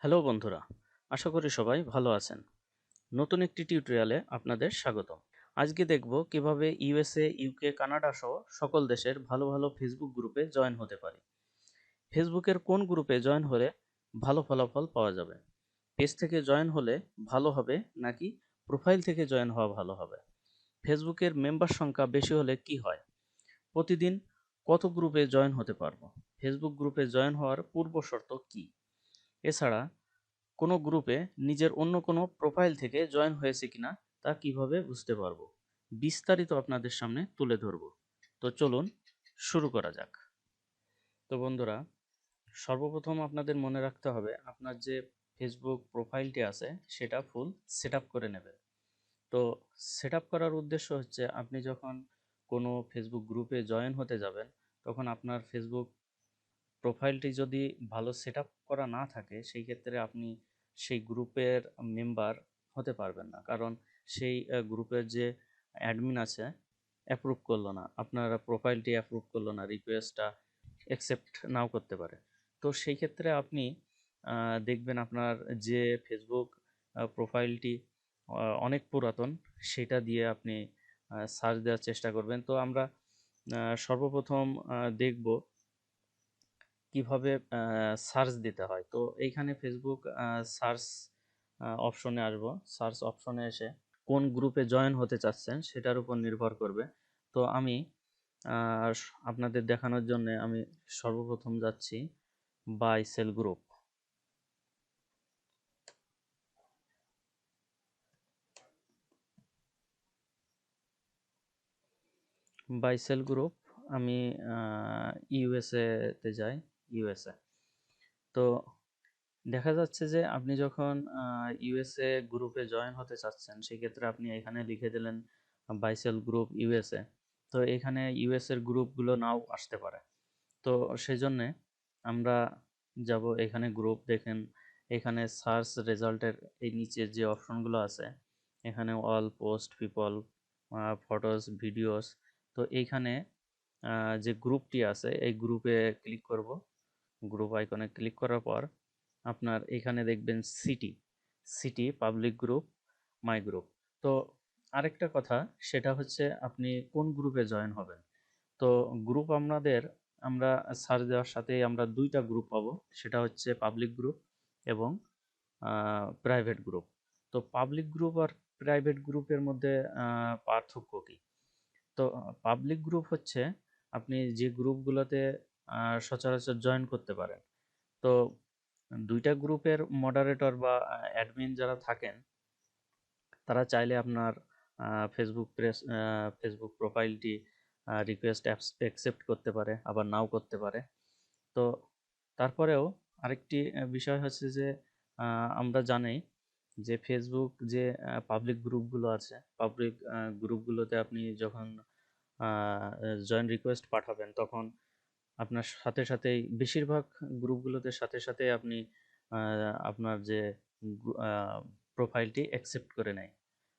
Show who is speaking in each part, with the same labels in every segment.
Speaker 1: Hello বন্ধুরা, আশা করি সবাই ভালো আছেন। নতুন একটি টিউটোরিয়ালে আপনাদের স্বাগতম। আজকে দেখব কিভাবে ইউএসএ, ইউকে, কানাডা সহ সকল দেশের ভালো ভালো ফেসবুক গ্রুপে জয়েন হতে পারি। ফেসবুকের কোন গ্রুপে জয়েন হলে ভালো ফলাফল পাওয়া যাবে? পেজ থেকে জয়েন হলে ভালো হবে নাকি প্রোফাইল থেকে জয়েন হওয়া ভালো হবে? ফেসবুকের মেম্বার সংখ্যা বেশি হলে কি হয়? প্রতিদিন কত গ্রুপে জয়েন হতে পারবো? ফেসবুক গ্রুপে জয়েন হওয়ার পূর্ব শর্ত কি? এছাড়া কোনো গ্রুপে নিজের অন্য কোনো প্রোফাইল থেকে জয়েন হয়েছে কিনা তা কিভাবে বুঝতে পারবো, বিস্তারিত আপনাদের সামনে তুলে ধরবো। তো চলুন শুরু করা যাক। তো বন্ধুরা, সর্বপ্রথম আপনাদের মনে রাখতে হবে আপনার যে ফেসবুক প্রোফাইলটি আছে সেটা ফুল সেট আপ করে নেবেন। তো সেট আপ করার উদ্দেশ্য হচ্ছে আপনি যখন কোনো ফেসবুক গ্রুপে জয়েন হতে যাবেন তখন আপনার ফেসবুক প্রোফাইলটি যদি ভালো সেটআপ করা না থাকে সেই ক্ষেত্রে আপনি সেই গ্রুপের মেম্বার হতে পারবেন না, কারণ সেই গ্রুপের যে অ্যাডমিন আছে অ্যাপ্রুভ করলো না, আপনার প্রোফাইলটি অ্যাপ্রুভ করলো না, রিকোয়েস্টটা অ্যাকসেপ্ট নাও করতে পারে। তো সেই ক্ষেত্রে আপনি দেখবেন আপনার যে ফেসবুক প্রোফাইলটি অনেক পুরাতন সেটা দিয়ে আপনি সার্চ দেওয়ার চেষ্টা করবেন। তো আমরা সর্বপ্রথম দেখব কিভাবে সার্চ দিতে হয়। তো এইখানে ফেসবুক সার্চ অপশনে আসবো। সার্চ অপশনে এসে কোন গ্রুপে জয়েন হতে চাচ্ছেন সেটার উপর নির্ভর করবে। তো আমি আপনাদের দেখানোর জন্য আমি সর্বপ্রথম যাচ্ছি buy sell group. Buy sell group আমি ইউএসএ তে যাই, ইউএসএ। তো দেখা যাচ্ছে যে আপনি যখন ইউএসএ গ্রুপে জয়েন হতে চাচ্ছেন সেক্ষেত্রে আপনি এখানে লিখে দিলেন বাইসেল গ্রুপ ইউএসএ। তো এখানে ইউএসএর গ্রুপগুলো নাও আসতে পারে। তো সেই জন্যে আমরা যাব এখানে গ্রুপ দেখেন, এখানে সার্চ রেজাল্টের এই নিচে যে অপশনগুলো আছে এখানে all post people, photos, videos. তো এইখানে যে গ্রুপটি আছে এই গ্রুপে ক্লিক করব। গ্রুপ আইকনে ক্লিক করার পর আপনার এখানে দেখবেন সিটি, সিটি পাবলিক গ্রুপ, মাই গ্রুপ। তো আরেকটা কথা সেটা হচ্ছে আপনি কোন গ্রুপে জয়েন হবেন। তো গ্রুপ আমরা সার্চ দেওয়ার সাথেই আমরা দুইটা গ্রুপ পাবো, সেটা হচ্ছে পাবলিক গ্রুপ এবং প্রাইভেট গ্রুপ। তো পাবলিক গ্রুপ আর প্রাইভেট গ্রুপের মধ্যে পার্থক্য কি? তো পাবলিক গ্রুপ হচ্ছে আপনি যে গ্রুপগুলোতে সচরাচর জয়েন করতে পারেন। তো দুইটা গ্রুপের মডারেটর বা অ্যাডমিন যারা থাকেন তারা চাইলে আপনার ফেসবুক প্রোফাইলটি রিকোয়েস্ট অ্যাকসেপ্ট করতে পারে, আবার নাও করতে পারে। তো তারপরেও আরেকটি বিষয় হচ্ছে যে আমরা জানি যে ফেসবুক যে পাবলিক গ্রুপগুলো আছে, পাবলিক গ্রুপগুলোতে আপনি যখন জয়েন রিকোয়েস্ট পাঠাবেন তখন আপনার সাথে সাথেই বেশিরভাগ গ্রুপগুলোতে সাথে সাথে আপনি আপনার যে প্রোফাইলটি অ্যাকসেপ্ট করে নেয়,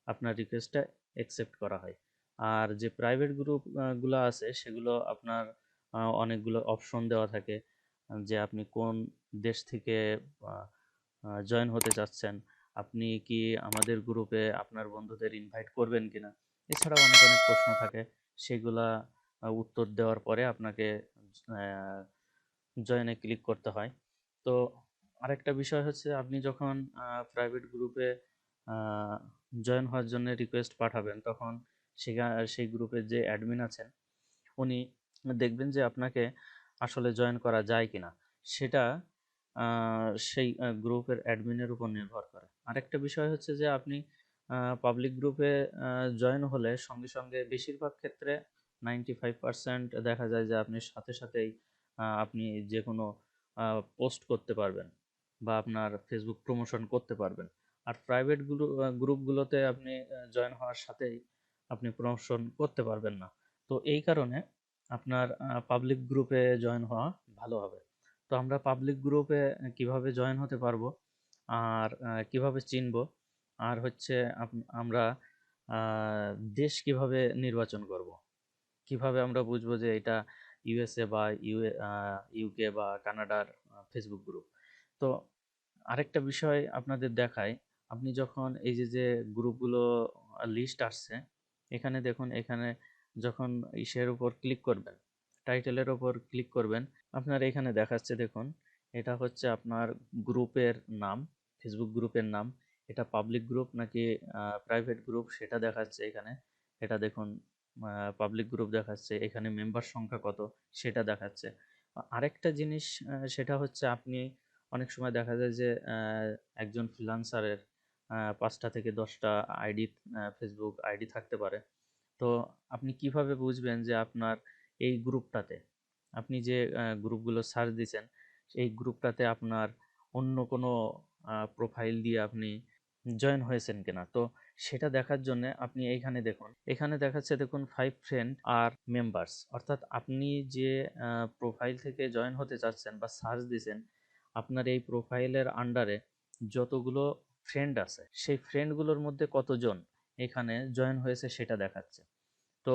Speaker 1: আপনার রিকোয়েস্টটা অ্যাকসেপ্ট করা হয়। আর যে প্রাইভেট গ্রুপ গুলো আছে সেগুলো আপনার অনেকগুলো অপশন দেওয়া থাকে যে আপনি কোন দেশ থেকে জয়েন হতে চাচ্ছেন, আপনি কি আমাদের গ্রুপে আপনার বন্ধুদের ইনভাইট করবেন কিনা। এছাড়াও অনেক অনেক প্রশ্ন থাকে, সেগুলা উত্তর দেওয়ার পরে আপনাকে জয়েনে ক্লিক করতে হয়। তো আরেকটা বিষয় হচ্ছে আপনি যখন প্রাইভেট গ্রুপে জয়েন হওয়ার জন্য রিকোয়েস্ট পাঠাবেন তখন সেই গ্রুপের যে অ্যাডমিন আছেন উনি দেখবেন যে আপনাকে আসলে জয়েন করা যায় কিনা, সেটা সেই গ্রুপের অ্যাডমিনের উপর নির্ভর করে। আরেকটা বিষয় হচ্ছে যে আপনি পাবলিক গ্রুপে জয়েন হলে সঙ্গে সঙ্গে বেশিরভাগ ক্ষেত্রে 95% দেখা যায় যে আপনি সাথে সাথেই আপনি যে কোনো পোস্ট করতে পারবেন বা আপনার ফেসবুক প্রমোশন করতে পারবেন। আর প্রাইভেট গ্রুপগুলোতে আপনি জয়েন হওয়ার সাথেই আপনি প্রমোশন করতে পারবেন না। তো এই কারণে আপনার পাবলিক গ্রুপে জয়েন হওয়া ভালো হবে। তো আমরা পাবলিক গ্রুপে কিভাবে জয়েন হতে পারবো আর কিভাবে চিনবো, আর হচ্ছে আমরা দেশ কিভাবে নির্বাচন করব, কিভাবে আমরা বুঝবো যে এটা ইউএসএ বা ইউকে বা কানাডার ফেসবুক গ্রুপ। তো আরেকটা বিষয় আপনাদের দেখায়, আপনি যখন এই যে গ্রুপগুলো লিস্ট আসছে, এখানে দেখুন, এখানে যখন ইসের উপর ক্লিক করবেন, টাইটেলের উপর ক্লিক করবেন, আপনার এখানে দেখাচ্ছে দেখুন, এটা হচ্ছে আপনার গ্রুপের নাম, ফেসবুক গ্রুপের নাম। এটা পাবলিক গ্রুপ নাকি প্রাইভেট গ্রুপ সেটা দেখাচ্ছে এখানে। এটা দেখুন, পাবলিক গ্রুপ দেখাচ্ছে, এখানে মেম্বার সংখ্যা কত সেটা দেখাচ্ছে। আরেকটা জিনিস, সেটা হচ্ছে আপনি অনেক সময় দেখা যায় যে একজন ফ্রিল্যান্সারের ৫টা থেকে ১০টা আইডি, ফেসবুক আইডি থাকতে পারে। তো আপনি কিভাবে বুঝবেন যে আপনার এই গ্রুপটাতে, আপনি যে গ্রুপগুলো সার্চ দিছেন, এই গ্রুপটাতে আপনার অন্য কোনো প্রোফাইল দিয়ে আপনি জয়েন হয়েছেন কিনা? তো সেটা দেখার জন্য আপনি এইখানে দেখুন, এখানে দেখাচ্ছে দেখুন 5 ফ্রেন্ড আর মেম্বার্স, অর্থাৎ আপনি যে প্রোফাইল থেকে জয়েন হতে চাচ্ছেন বা সার্চ দিছেন, আপনার এই প্রোফাইলের আন্ডারে যতগুলো ফ্রেন্ড আছে, সেই ফ্রেন্ডগুলোর মধ্যে কতজন এখানে জয়েন হয়েছে সেটা দেখাচ্ছে। তো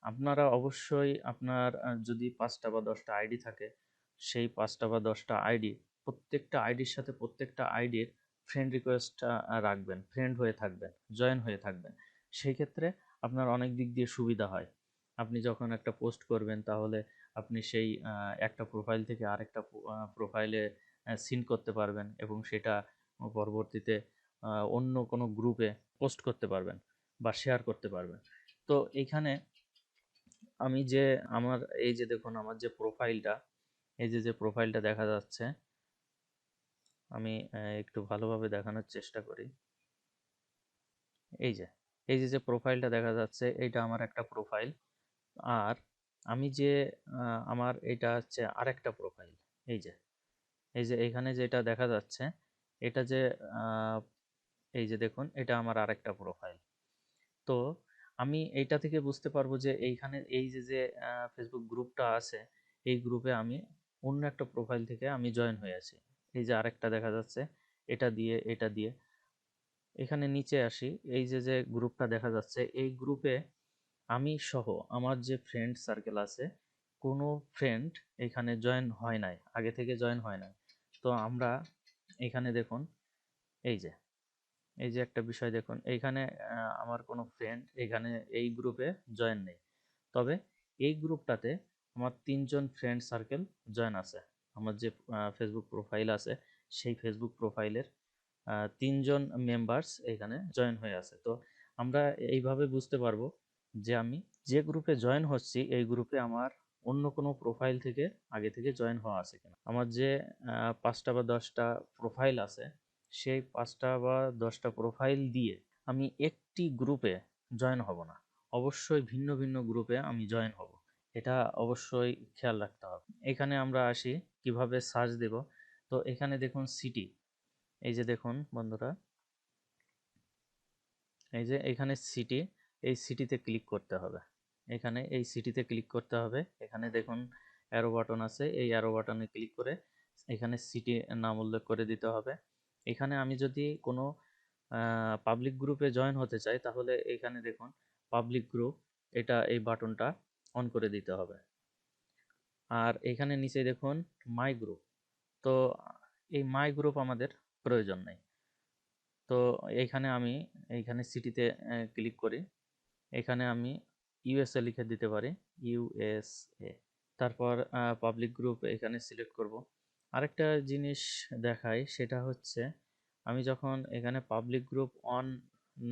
Speaker 1: আপনারা অবশ্যই আপনার যদি ৫টা বা ১০টা আইডি থাকে, সেই ৫টা বা ১০টা আইডি, প্রত্যেকটা আইডির সাথে প্রত্যেকটা আইডির ফ্রেন্ড রিকোয়েস্টটা রাখবেন, ফ্রেন্ড হয়ে থাকবেন, জয়েন হয়ে থাকবেন। সেই ক্ষেত্রে আপনার অনেক দিক দিয়ে সুবিধা হয়। আপনি যখন একটা পোস্ট করবেন, তাহলে আপনি সেই একটা প্রোফাইল থেকে আরেকটা প্রোফাইলে সিন করতে পারবেন এবং সেটা পরবর্তীতে অন্য কোনো গ্রুপে পোস্ট করতে পারবেন বা শেয়ার করতে পারবেন। তো এইখানে আমি যে আমার এই যে দেখুন, আমার যে প্রোফাইলটা, এই যে প্রোফাইলটা দেখা যাচ্ছে, আমি একটু ভালোভাবে দেখানোর চেষ্টা করি। এই যে যে প্রোফাইলটা দেখা যাচ্ছে, এইটা আমার একটা প্রোফাইল। আর আমি যে আমার এটা হচ্ছে আরেকটা প্রোফাইল। এই যে এখানে যেটা দেখা যাচ্ছে, এটা যে আহ, এই যে দেখুন, এটা আমার আরেকটা প্রোফাইল। তো আমি এইটা থেকে বুঝতে পারবো যে এইখানে এই যে ফেসবুক গ্রুপটা আছে, এই গ্রুপে আমি অন্য একটা প্রোফাইল থেকে আমি জয়েন হয়ে আছি। এই যে আরেকটা দেখা যাচ্ছে, এটা দিয়ে এখানে নিচে আসি, এই যে গ্রুপটা দেখা যাচ্ছে, এই গ্রুপে আমি সহ আমার যে ফ্রেন্ড সার্কেল আছে, কোনো ফ্রেন্ড এখানে জয়েন হয় নাই, আগে থেকে জয়েন হয় নাই। তো আমরা এখানে দেখুন, এই যে একটা বিষয় দেখুন, এইখানে আমার কোনো ফ্রেন্ড এখানে এই গ্রুপে জয়েন নেই। তবে এই গ্রুপটাতে আমার ৩ জন ফ্রেন্ড সার্কেল জয়েন আছে। আমার যে ফেসবুক প্রোফাইল আছে, সেই ফেসবুক প্রোফাইলের ৩ জন মেম্বার্স এখানে জয়েন হয়ে আছে। তো আমরা এইভাবে বুঝতে পারবো যে আমি যে গ্রুপে জয়েন হচ্ছি, এই গ্রুপে আমার অন্য কোনো প্রোফাইল থেকে আগে থেকে জয়েন হওয়া আছে কিনা। আমার যে ৫টা বা ১০টা প্রোফাইল আছে, সেই ৫টা বা ১০টা প্রোফাইল দিয়ে আমি একটি গ্রুপে জয়েন হব না, অবশ্যই ভিন্ন ভিন্ন গ্রুপে আমি জয়েন হব। এটা অবশ্যই খেয়াল রাখতে হবে। এখানে আমরা আসি কিভাবে সার্চ দেব। তো এখানে দেখুন সিটি, এই যে দেখুন বন্ধুরা, এই যে এখানে সিটি, এই সিটিতে ক্লিক করতে হবে। এখানে এই সিটিতে ক্লিক করতে হবে। এখানে দেখুন অ্যারো বাটন আছে, এই অ্যারো বাটনে ক্লিক করে এখানে সিটি নাম উল্লেখ করে দিতে হবে। এখানে আমি যদি কোনো পাবলিক গ্রুপে জয়েন হতে চাই, তাহলে এখানে দেখুন পাবলিক গ্রুপ, এই বাটনটা অন করে দিতে হবে। আর এখানে নিচে দেখুন মাই গ্রুপ। তো এই মাই গ্রুপ আমাদের প্রয়োজন নেই। তো আমি এইখানে সিটিতে ক্লিক করি। এখানে আমি ইউএসএ লিখে দিতে পারি, ইউএসএ। তারপর পাবলিক গ্রুপ এখানে সিলেক্ট করব। আরেকটা জিনিস দেখাই, সেটা হচ্ছে আমি যখন এখানে পাবলিক গ্রুপ অন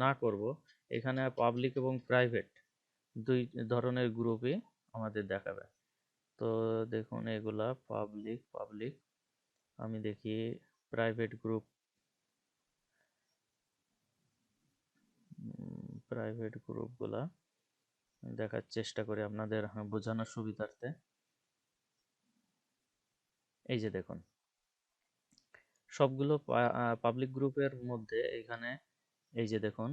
Speaker 1: না করব, এখানে পাবলিক এবং প্রাইভেট দুই ধরনের গ্রুপই আমাদের দেখাবে। তো দেখুন, এগুলা পাবলিক পাবলিক, আমি দেখি প্রাইভেট গ্রুপ, প্রাইভেট গ্রুপগুলা দেখার চেষ্টা করি আপনাদের বোঝানোর সুবিধার্থে। এই যে দেখুন, সবগুলো পাবলিক গ্রুপের মধ্যে এখানে এই যে দেখুন,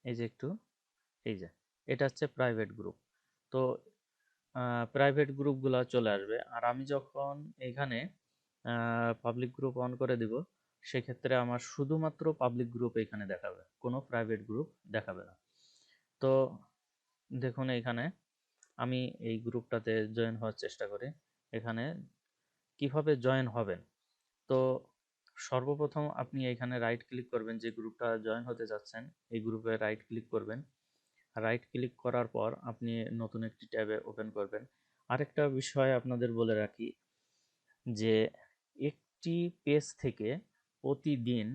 Speaker 1: এই যে একটু, এই যে এটা হচ্ছে প্রাইভেট গ্রুপ। তো প্রাইভেট গ্রুপগুলো চলে আসবে। আর আমি যখন এখানে পাবলিক গ্রুপ অন করে দিব, সেক্ষেত্রে আমার শুধুমাত্র পাবলিক গ্রুপ এখানে দেখাবে, কোনো প্রাইভেট গ্রুপ দেখাবে না। তো দেখুন, এখানে আমি এই গ্রুপটাতে জয়েন হওয়ার চেষ্টা করি। এখানে কিভাবে জয়েন হবেন, তো সর্বপ্রথম আপনি এখানে রাইট ক্লিক করবেন, যে গ্রুপটা জয়েন হতে যাচ্ছেন এই গ্রুপে রাইট ক্লিক করবেন। রাইট ক্লিক করার পর আপনি নতুন একটি ট্যাবে ওপেন করবেন। আরেকটা বিষয় আপনাদের বলে রাখি যে একটি পেজ থেকে প্রতিদিন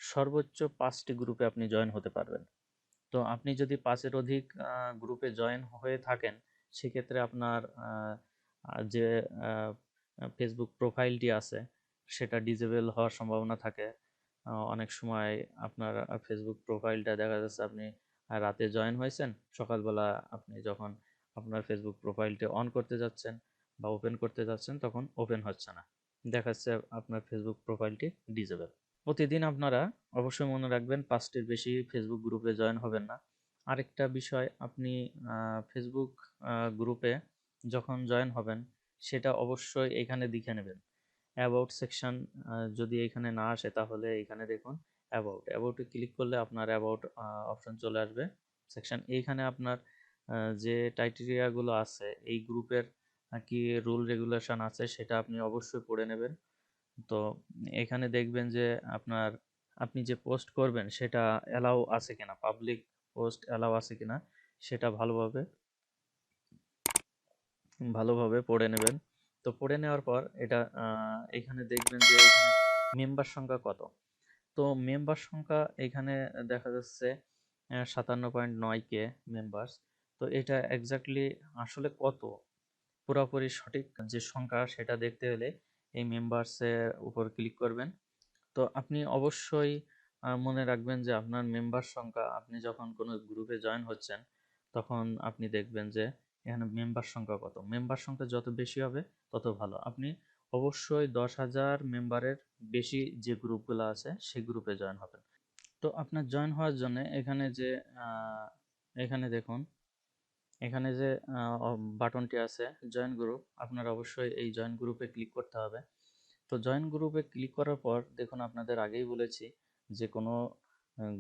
Speaker 1: সর্বোচ্চ ৫টি গ্রুপে আপনি জয়েন হতে পারবেন। তো আপনি যদি ৫-এর অধিক গ্রুপে জয়েন হয়ে থাকেন, সেক্ষেত্রে আপনার যে ফেসবুক প্রোফাইলটি আছে সেটা ডিসেবল হওয়ার সম্ভাবনা থাকে। অনেক সময় আপনার ফেসবুক প্রোফাইলটা দেখা যাচ্ছে আপনি রাতে জয়েন হয়েছেন, সকালবেলা আপনি যখন আপনার ফেসবুক প্রোফাইলটি অন করতে যাচ্ছেন বা ওপেন করতে যাচ্ছেন তখন ওপেন হচ্ছে না, দেখাচ্ছে আপনার ফেসবুক প্রোফাইলটি ডিসেবল। প্রতিদিন আপনারা অবশ্যই মনে রাখবেন ৫টির বেশি ফেসবুক গ্রুপে জয়েন হবেন না। আরেকটা বিষয়, আপনি ফেসবুক গ্রুপে যখন জয়েন হবেন সেটা অবশ্যই এখানে দেখে নেবেন। অ্যাবাউট সেকশন যদি এখানে না আসে তাহলে এখানে দেখুন অ্যাবাউটে ক্লিক করলে আপনার অ্যাবাউট অপশন চলে আসবে সেকশন। এইখানে আপনার যে ক্রাইটেরিয়াগুলো আছে এই গ্রুপের কি রুল রেগুলেশন আছে সেটা আপনি অবশ্যই পড়ে নেবেন। তো এখানে দেখবেন যে আপনার আপনি যে পোস্ট করবেন সেটা অ্যালাউ আছে কিনা, পাবলিক পোস্ট অ্যালাউ আছে কিনা সেটা ভালোভাবে ভালোভাবে পড়ে নেবেন। তো পড়ে নেওয়ার পর এটা এখানে দেখবেন যে এখানে মেম্বার সংখ্যা কত। তো মেম্বার সংখ্যা এখানে দেখা যাচ্ছে 57.9K মেম্বার্স। তো এটা এক্স্যাক্টলি আসলে কত পুরোপুরি সঠিক যে সংখ্যা সেটা দেখতে হলে এই মেম্বার্সের উপর ক্লিক করবেন। তো আপনি অবশ্যই মনে রাখবেন যে আপনার মেম্বার সংখ্যা, আপনি যখন কোনো গ্রুপে জয়েন হচ্ছেন তখন আপনি দেখবেন যে এখানে মেম্বার সংখ্যা কত। মেম্বার সংখ্যা যত বেশি হবে তত ভালো। আপনি অবশ্যই 10,000 মেম্বারের বেশি যে গ্রুপগুলো আছে সেই গ্রুপে জয়েন হবেন। তো আপনার জয়েন হওয়ার জন্য এখানে যে এখানে দেখুন, এখানে যে বাটনটি আছে জয়েন গ্রুপ, আপনার অবশ্যই এই জয়েন গ্রুপে ক্লিক করতে হবে। তো জয়েন গ্রুপে ক্লিক করার পর দেখুন, আপনাদের আগেই বলেছি যে কোনো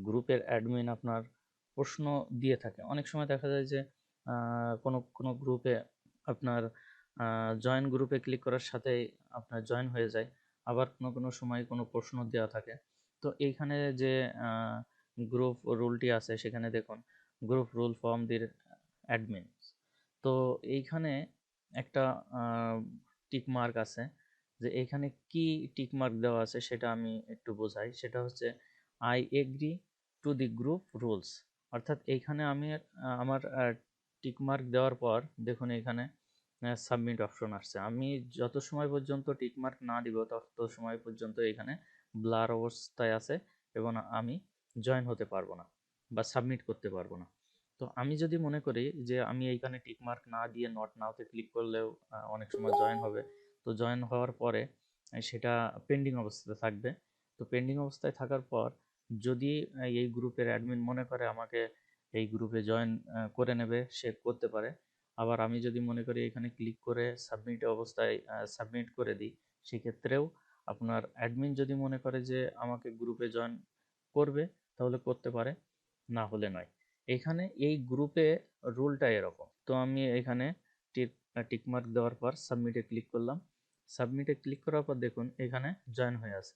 Speaker 1: গ্রুপের অ্যাডমিন আপনার প্রশ্ন দিয়ে থাকে। অনেক সময় দেখা যায় যে কোনো কোনো গ্রুপে আপনার জয়েন গ্রুপে ক্লিক করার সাথেই আপনার জয়েন হয়ে যায়, আবার কোনো কোনো সময় কোনো প্রশ্ন দেওয়া থাকে। তো এইখানে যে গ্রুপ রুলটি আছে সেখানে দেখুন গ্রুপ রুল ফর্ম দি অ্যাডমিন। তো এইখানে একটা টিক মার্ক আছে, যে এখানে কি টিক মার্ক দেওয়া আছে সেটা আমি একটু বোঝাই। সেটা হচ্ছে I agree to the group rules. অর্থাৎ এইখানে আমি আমার টিক মার্ক দেওয়ার পর দেখুন এখানে সাবমিট অপশন আসছে। আমি যত সময় পর্যন্ত টিক মার্ক না দিব তত সময় পর্যন্ত এখানে ব্লার অবস্থায় আছে এবং আমি জয়েন হতে পারবো না বা সাবমিট করতে পারবো না। তো আমি যদি মনে করি যে আমি এইখানে টিক মার্ক না দিয়ে নট নাওতে ক্লিক করলেও অনেক সময় জয়েন হবে। তো জয়েন হওয়ার পরে সেটা পেন্ডিং অবস্থাতে থাকবে। তো পেন্ডিং অবস্থায় থাকার পর যদি এই গ্রুপের অ্যাডমিন মনে করে আমাকে এই গ্রুপে জয়েন করে নেবে, সে করতে পারে। আবার আমি যদি মনে করি এখানে ক্লিক করে সাবমিট অবস্থায় সাবমিট করে দিই, সেক্ষেত্রেও আপনার অ্যাডমিন যদি মনে করে যে আমাকে গ্রুপে জয়েন করবে তাহলে করতে পারে, না হলে নয়। এখানে এই গ্রুপে রুলটা এরকম। তো আমি এখানে টিকমার্ক দেওয়ার পর সাবমিটে ক্লিক করলাম। সাবমিটে ক্লিক করার পর দেখুন এখানে জয়েন হয়ে আছে,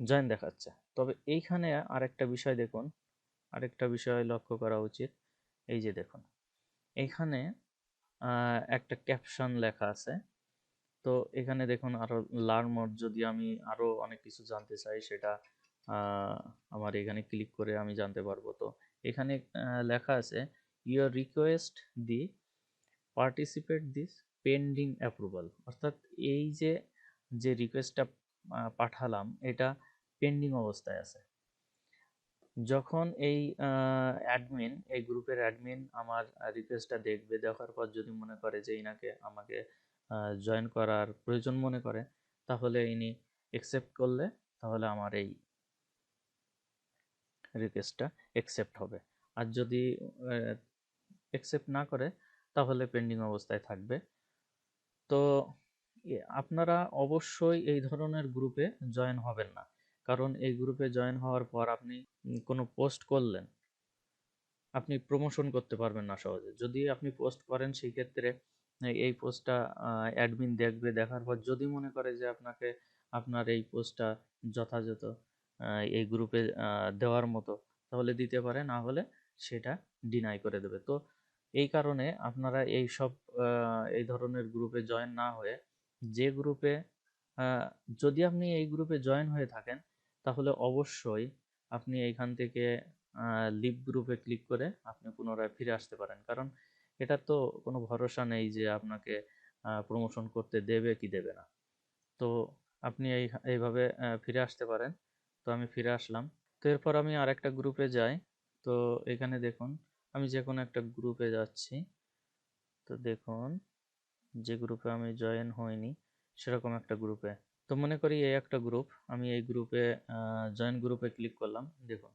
Speaker 1: জয়েন দেখাচ্ছে। তবে এইখানে আরেকটা বিষয় দেখুন, আরেকটা বিষয় লক্ষ্য করা উচিত। এই যে দেখুন এখানে একটা ক্যাপশন লেখা আছে। তো এখানে দেখুন আরো লার্ন মোর, যদি আমি আরো অনেক কিছু জানতে চাই সেটা আমার এখানে ক্লিক করে আমি জানতে পারবো। তো এখানে লেখা আছে your request the participate this pending approval. অর্থাৎ এই যে যে রিকোয়েস্টটা পাঠালাম এটা পেন্ডিং অবস্থায় আছে। যখন এই অ্যাডমিন, এই গ্রুপের অ্যাডমিন আমার রিকোয়েস্টটা দেখবে, দেখার পর যদি মনে করে যে ইনাকে আমাকে জয়েন করার প্রয়োজন মনে করে, তাহলে ইনি অ্যাকসেপ্ট করলে তাহলে আমার এই রিকোয়েস্টটা অ্যাকসেপ্ট হবে। আর যদি অ্যাকসেপ্ট না করে তাহলে পেন্ডিং অবস্থায় থাকবে। তো আপনারা অবশ্যই এই ধরনের গ্রুপে জয়েন হবেন না, কারণ এই গ্রুপে জয়েন হওয়ার পর আপনি কোনো পোস্ট করলেন, আপনি প্রমোশন করতে পারবেন না সহজে। যদি আপনি পোস্ট করেন সেই ক্ষেত্রে এই পোস্টটা অ্যাডমিন দেখবে, দেখার পর যদি মনে করে যে আপনাকে আপনার এই পোস্টটা যথাযথ এই গ্রুপে দেওয়ার মতো, তাহলে দিতে পারে, না হলে সেটা ডিনাই করে দেবে। তো এই কারণে আপনারা এই সব এই ধরনের গ্রুপে জয়েন না হয়ে, যে গ্রুপে আহ, যদি আপনি এই গ্রুপে জয়েন হয়ে থাকেন, তাহলে অবশ্যই আপনি এইখান থেকে লিভ গ্রুপে ক্লিক করে আপনি পুনরায় ফিরে আসতে পারেন। কারণ এটা তো কোনো ভরসা নেই যে আপনাকে প্রমোশন করতে দেবে কি দেবে না। তো আপনি এইভাবে ফিরে আসতে পারেন। তো আমি ফিরে আসলাম। তো এরপর আমি আরেকটা গ্রুপে যাই। তো এখানে দেখুন, আমি যে কোনো একটা গ্রুপে যাচ্ছি। তো দেখুন, যে গ্রুপে আমি জয়েন হইনি সেরকম একটা গ্রুপে। তো মনে করি এই একটা গ্রুপ, আমি এই গ্রুপে জয়েন গ্রুপে ক্লিক করলাম। দেখুন,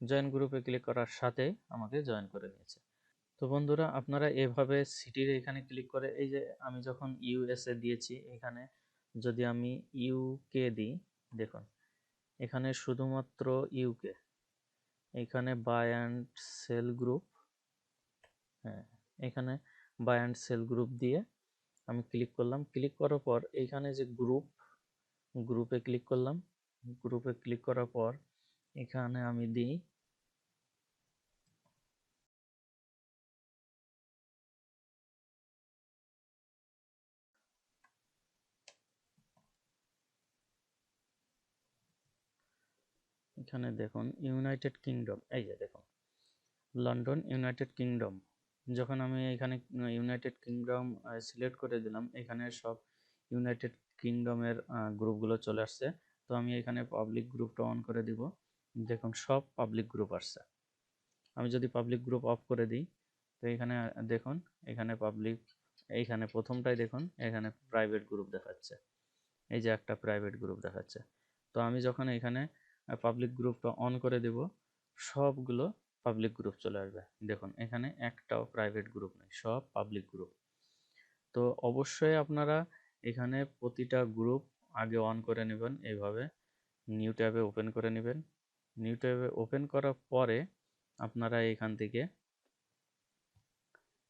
Speaker 1: জয়েন গ্রুপে ক্লিক করার সাথে আমাকে জয়েন করে নিয়েছে। তো বন্ধুরা, আপনারা এভাবে সিটির এখানে ক্লিক করে, এই যে আমি যখন ইউএসএ দিয়েছি, এখানে যদি আমি ইউকে দিই, দেখুন এখানে শুধুমাত্র ইউকে, এখানে বাই অ্যান্ড সেল গ্রুপ, হ্যাঁ, এখানে বাই অ্যান্ড সেল গ্রুপ দিয়ে আমি ক্লিক করলাম। ক্লিক করার পর এখানে যে গ্রুপে ক্লিক করলাম। গ্রুপে ক্লিক করার পর এখানে আমি দিই, এখানে দেখুন ইউনাইটেড কিংডম, এই যে দেখুন লন্ডন, ইউনাইটেড কিংডম। যখন আমি এখানে ইউনাইটেড কিংডম সিলেক্ট করে দিলাম, এখানে সব ইউনাইটেড কিংডমের গ্রুপগুলো চলে আসছে। তো আমি এখানে পাবলিক গ্রুপটা অন করে দিব। দেখুন সব পাবলিক গ্রুপ আসছে। আমি যদি পাবলিক গ্রুপ অফ করে দিই, তো এখানে দেখুন, এখানে পাবলিক, এইখানে প্রথমটাই দেখুন, এখানে প্রাইভেট গ্রুপ দেখাচ্ছে। এই যে একটা প্রাইভেট গ্রুপ দেখাচ্ছে। তো আমি যখন এখানে পাবলিক গ্রুপটা অন করে দেব, সবগুলো পাবলিক গ্রুপ চলে আসবে। দেখুন এখানে একটাও প্রাইভেট গ্রুপ নেই, সব পাবলিক গ্রুপ। তো অবশ্যই আপনারা এখানে প্রতিটা গ্রুপ আগে অন করে নেবেন। এইভাবে নিউ ট্যাবে ওপেন করে নেবেন। নিউ ট্যাবে ওপেন করার পরে আপনারা এখান থেকে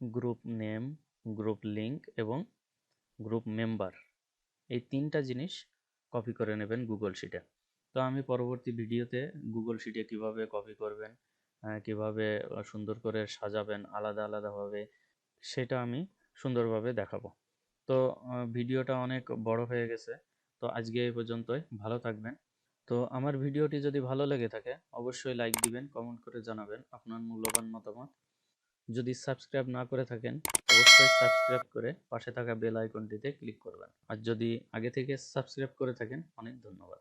Speaker 1: গ্রুপ নেম, গ্রুপ লিংক এবং গ্রুপ মেম্বার, এই তিনটা জিনিস কপি করে নেবেন গুগল শিটে। তো আমি পরবর্তী ভিডিওতে গুগল শিটে কিভাবে কপি করবেন, কিভাবে সুন্দর করে সাজাবেন আলাদা আলাদাভাবে, সেটা আমি সুন্দরভাবে দেখাবো। তো ভিডিওটা অনেক বড় হয়ে গেছে। তো আজকে এই পর্যন্তই, ভালো থাকবেন। তো আমার ভিডিওটি যদি ভালো লেগে থাকে, অবশ্যই লাইক দিবেন, কমেন্ট করে জানাবেন আপনার মূল্যবান মতামত। যদি সাবস্ক্রাইব না করে থাকেন, অবশ্যই সাবস্ক্রাইব করে পাশে থাকা বেল আইকনটিতে ক্লিক করবেন। আর যদি আগে থেকে সাবস্ক্রাইব করে থাকেন, অনেক ধন্যবাদ।